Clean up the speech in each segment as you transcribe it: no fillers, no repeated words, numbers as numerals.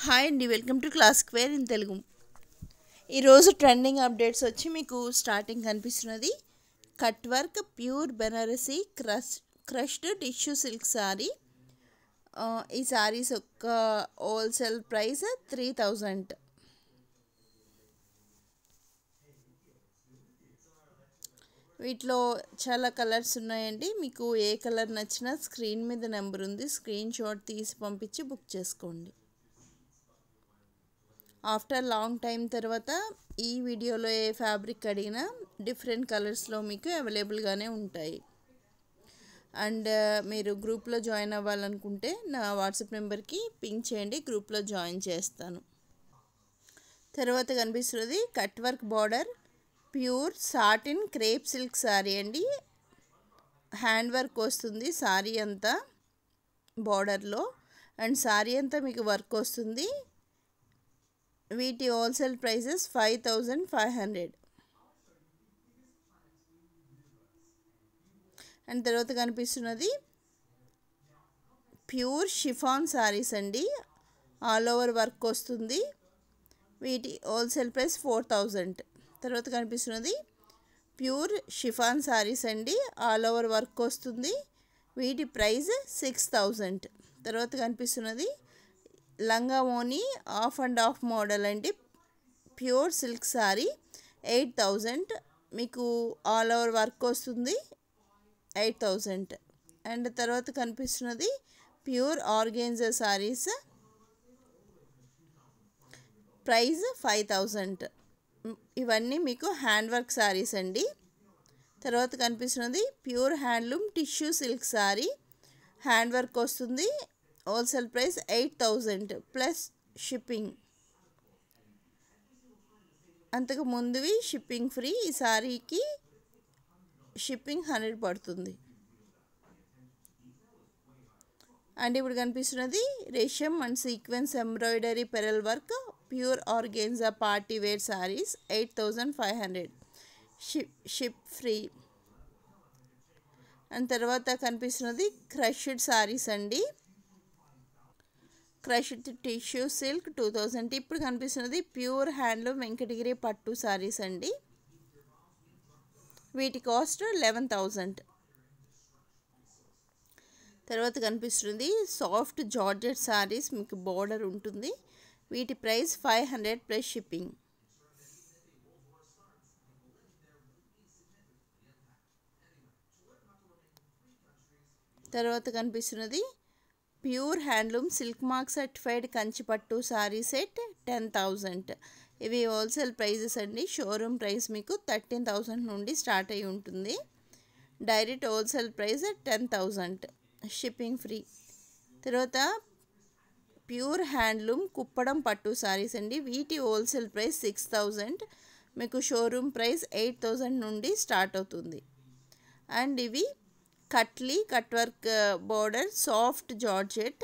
Hi అండి, welcome to class square in Telugu. ఈరోజు trending updates వచ్చి మీకు స్టార్టింగ్ కనిపిస్తున్నది cut work pure Banarasi crushed tissue silk sorry. ఈ సారీస్ యొక్క హోల్సేల్ ప్రైస్ 3000. వీటిలో చాలా కలర్స్ ఉన్నాయండి. మీకు ఏ కలర్ నచ్చినా స్క్రీన్ మీద నెంబర్ ఉంది, స్క్రీన్ షాట్ తీసి పంపించి బుక్ చేసుకోండి. ఆఫ్టర్ లాంగ్ టైం తర్వాత ఈ వీడియోలో ఏ ఫ్యాబ్రిక్ అడిగినా డిఫరెంట్ కలర్స్లో మీకు అవైలబుల్గానే ఉంటాయి. అండ్ మీరు గ్రూప్లో జాయిన్ అవ్వాలనుకుంటే నా వాట్సాప్ నెంబర్కి పింక్ చేయండి, గ్రూప్లో జాయిన్ చేస్తాను. తర్వాత కనిపిస్తున్నది cut work border pure satin crepe silk sorry అండి. హ్యాండ్ వర్క్ వస్తుంది సారీ అంతా బార్డర్లో, అండ్ సారీ అంతా మీకు వర్క్ వస్తుంది. వీటి హోల్సేల్ ప్రైసెస్ 5500. అండ్ తర్వాత కనిపిస్తున్నది ప్యూర్ షిఫాన్ సారీస్ అండి, ఆల్ ఓవర్ వర్క్ వస్తుంది. వీటి హోల్సేల్ ప్రైస్ 4000. తర్వాత కనిపిస్తున్నది ప్యూర్ షిఫాన్ సారీస్ అండి, ఆల్ ఓవర్ వర్క్ వస్తుంది. వీటి ప్రైస్ 6000. తర్వాత కనిపిస్తున్నది లంగా ఓని ఆఫ్ అండ్ ఆఫ్ మోడల్ అండి, ప్యూర్ సిల్క్ సారీ 8000. మీకు ఆల్ ఓవర్ వర్క్ వస్తుంది 8000. అండ్ తర్వాత కనిపిస్తున్నది ప్యూర్ ఆర్గెన్జా సారీస్, ప్రైస్ 5000. ఇవన్నీ మీకు హ్యాండ్ వర్క్ సారీస్ అండి. తర్వాత కనిపిస్తున్నది pure handloom tissue silk sari, hand work వస్తుంది. Wholesale price 8000 plus shipping. అంతకు ముందువి షిప్పింగ్ ఫ్రీ, ఈ సారీకి షిప్పింగ్ 100 పడుతుంది. అండ్ ఇప్పుడు కనిపిస్తున్నది రేషమ్ and sequence embroidery pearl work pure organza party wear sarees 8500, ship free. And తర్వాత కనిపిస్తున్నది క్రష్డ్ సారీస్ అండి, క్రష్డ్ టిష్యూ సిల్క్ 2000. ఇప్పుడు కనిపిస్తున్నది ప్యూర్ హ్యాండ్లూమ్ వెంకటగిరి పట్టు సారీస్ అండి, వీటి కాస్ట్ 11000. తర్వాత కనిపిస్తుంది సాఫ్ట్ జార్జెట్ సారీస్, మీకు బోర్డర్ ఉంటుంది. వీటి ప్రైస్ 500 ప్లస్ షిప్పింగ్. తర్వాత కనిపిస్తున్నది pure handloom silk mark certified కంచిపట్టు సారీ సెట్ 10000. ఇవి హోల్సేల్ ప్రైజెస్ అండి. షోరూమ్ ప్రైస్ మీకు 13000 నుండి స్టార్ట్ అయి ఉంటుంది. Direct wholesale price 10000, shipping free. తర్వాత ప్యూర్ హ్యాండ్లూమ్ కుప్పడం పట్టు సారీస్ అండి, వీటి హోల్సేల్ ప్రైస్ 6000, మీకు షోరూమ్ ప్రైస్ 8000 నుండి స్టార్ట్ అవుతుంది. అండ్ ఇవి cut work border soft georgette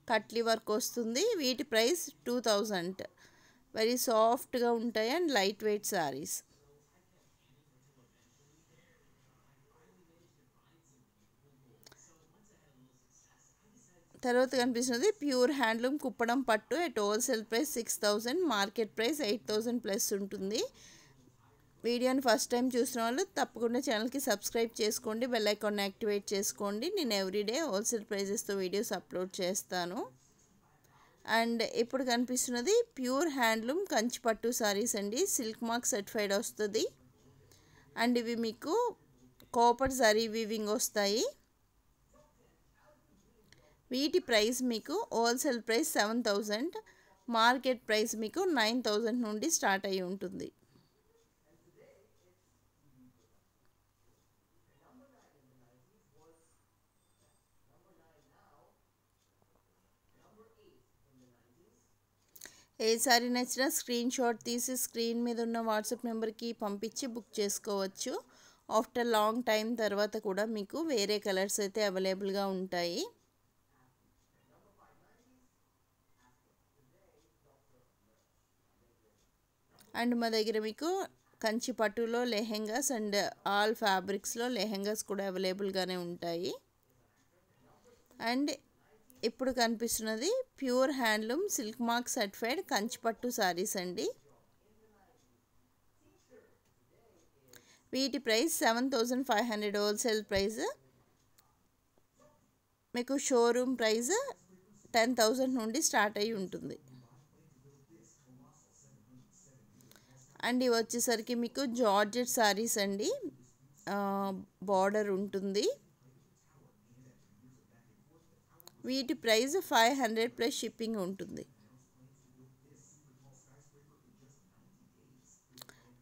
katli work వస్తుంది. వీటి ప్రైస్ 2000, వెరీ సాఫ్ట్గా ఉంటాయి అండ్ లైట్ వెయిట్ సారీస్. తర్వాత కనిపిస్తున్నది ప్యూర్ హ్యాండ్లూమ్ కుప్పడం పట్టు at wholesale price 6000, market price 8000 plus ఉంటుంది. వీడియోని ఫస్ట్ టైం చూసిన వాళ్ళు తప్పకుండా ఛానల్కి సబ్స్క్రైబ్ చేసుకోండి, బెల్ ఐకాన్ని యాక్టివేట్ చేసుకోండి. నేను ఎవ్రీడే హోల్సేల్ ప్రైజెస్తో వీడియోస్ అప్లోడ్ చేస్తాను. అండ్ ఇప్పుడు కనిపిస్తున్నది ప్యూర్ హ్యాండ్లూమ్ కంచిపట్టు సారీస్ అండి, సిల్క్ మార్క్ సర్టిఫైడ్ వస్తుంది. అండ్ ఇవి మీకు కాపర్ జరీ వీవింగ్ వస్తాయి. వీటి ప్రైస్ మీకు హోల్సేల్ ప్రైస్ 7000, మార్కెట్ ప్రైస్ మీకు 9000 నుండి స్టార్ట్ అయి ఉంటుంది. ఏ సారీ నచ్చినా స్క్రీన్ షాట్ తీసి స్క్రీన్ మీద ఉన్న వాట్సాప్ నెంబర్కి పంపించి బుక్ చేసుకోవచ్చు. ఆఫ్టర్ లాంగ్ టైం తర్వాత కూడా మీకు వేరే కలర్స్ అయితే అవైలబుల్గా ఉంటాయి. అండ్ మా దగ్గర మీకు కంచి పట్టులో లెహెంగాస్ అండ్ ఆల్ ఫ్యాబ్రిక్స్లో లెహెంగాస్ కూడా అవైలబుల్గానే ఉంటాయి. అండ్ ఇప్పుడు కనిపిస్తున్నది pure handloom silk mark certified కంచిపట్టు సారీస్ అండి. వీటి ప్రైస్ 7500 హోల్సేల్ ప్రైస్. మీకు షోరూమ్ ప్రైస్ 10,000 నుండి స్టార్ట్ అయి ఉంటుంది. అండ్ ఇవి వచ్చేసరికి మీకు జార్జెట్ సారీస్ అండి, బార్డర్ ఉంటుంది. వీటి ప్రైస్ 500 ప్లస్ షిప్పింగ్ ఉంటుంది.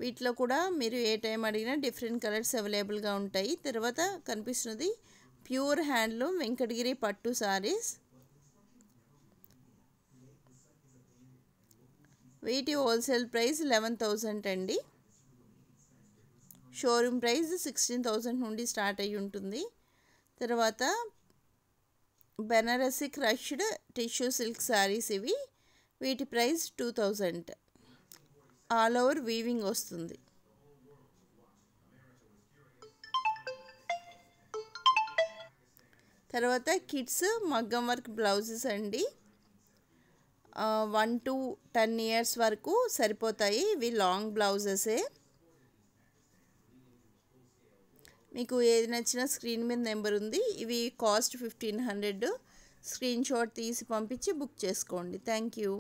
వీటిలో కూడా మీరు ఏ టైం అడిగినా డిఫరెంట్ కలర్స్ అవైలబుల్గా ఉంటాయి. తర్వాత కనిపిస్తున్నది ప్యూర్ హ్యాండ్లూమ్ వెంకటగిరి పట్టు సారీస్. వీటి హోల్సేల్ ప్రైస్ 11,000 అండి. షోరూమ్ ప్రైస్ 16,000 నుండి స్టార్ట్ అయ్యి ఉంటుంది. తర్వాత Banarasi crushed tissue silk saris ఇవి. వీటి ప్రైస్ 2,000. ఆల్ ఓవర్ వీవింగ్ వస్తుంది. తర్వాత కిడ్స్ మగ్గం వర్క్ బ్లౌజెస్ అండి. 1 to 10 ఇయర్స్ వరకు సరిపోతాయి. ఇవి లాంగ్ బ్లౌజెసే. మీకు ఏది నచ్చినా స్క్రీన్ మీద నెంబర్ ఉంది. ఇవి కాస్ట్ 1500. స్క్రీన్ షాట్ తీసి పంపించి బుక్ చేసుకోండి. Thank you.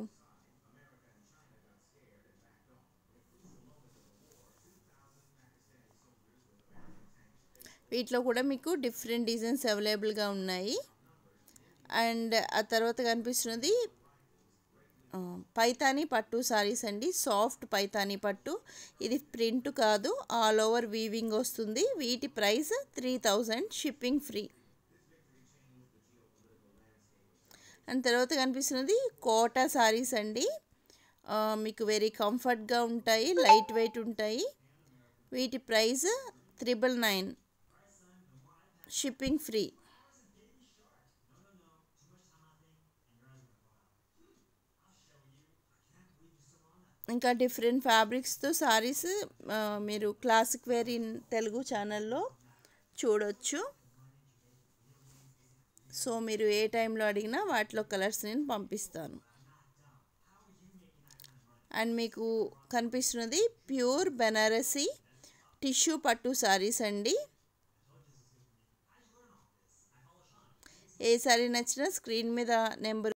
వీటిలో కూడా మీకు డిఫరెంట్ డిజైన్స్ అవైలబుల్గా ఉన్నాయి. అండ్ ఆ తర్వాత కనిపిస్తున్నది పైతానీ పట్టు సారీస్ అండి. సాఫ్ట్ పైతానీ పట్టు. ఇది ప్రింట్ కాదు, ఆల్ ఓవర్ వీవింగ్ వస్తుంది. వీటి ప్రైస్ 3,000, షిప్పింగ్ ఫ్రీ. అండ్ తర్వాత కనిపిస్తున్నది కోటా సారీస్ అండి. మీకు వెరీ కంఫర్ట్గా ఉంటాయి, లైట్ వెయిట్ ఉంటాయి. వీటి ప్రైస్ 999, షిప్పింగ్ ఫ్రీ. ఇంకా డిఫరెంట్ ఫ్యాబ్రిక్స్తో సారీస్ మీరు క్లాసిక్ వేర్ ఇన్ తెలుగు ఛానల్లో చూడొచ్చు. సో మీరు ఏ టైంలో అడిగినా వాటిలో కలర్స్ నేను పంపిస్తాను. అండ్ మీకు కనిపిస్తున్నది ప్యూర్ బెనారసి టిష్యూ పట్టు సారీస్ అండి. ఏ సారీ నచ్చినా స్క్రీన్ మీద నెంబర్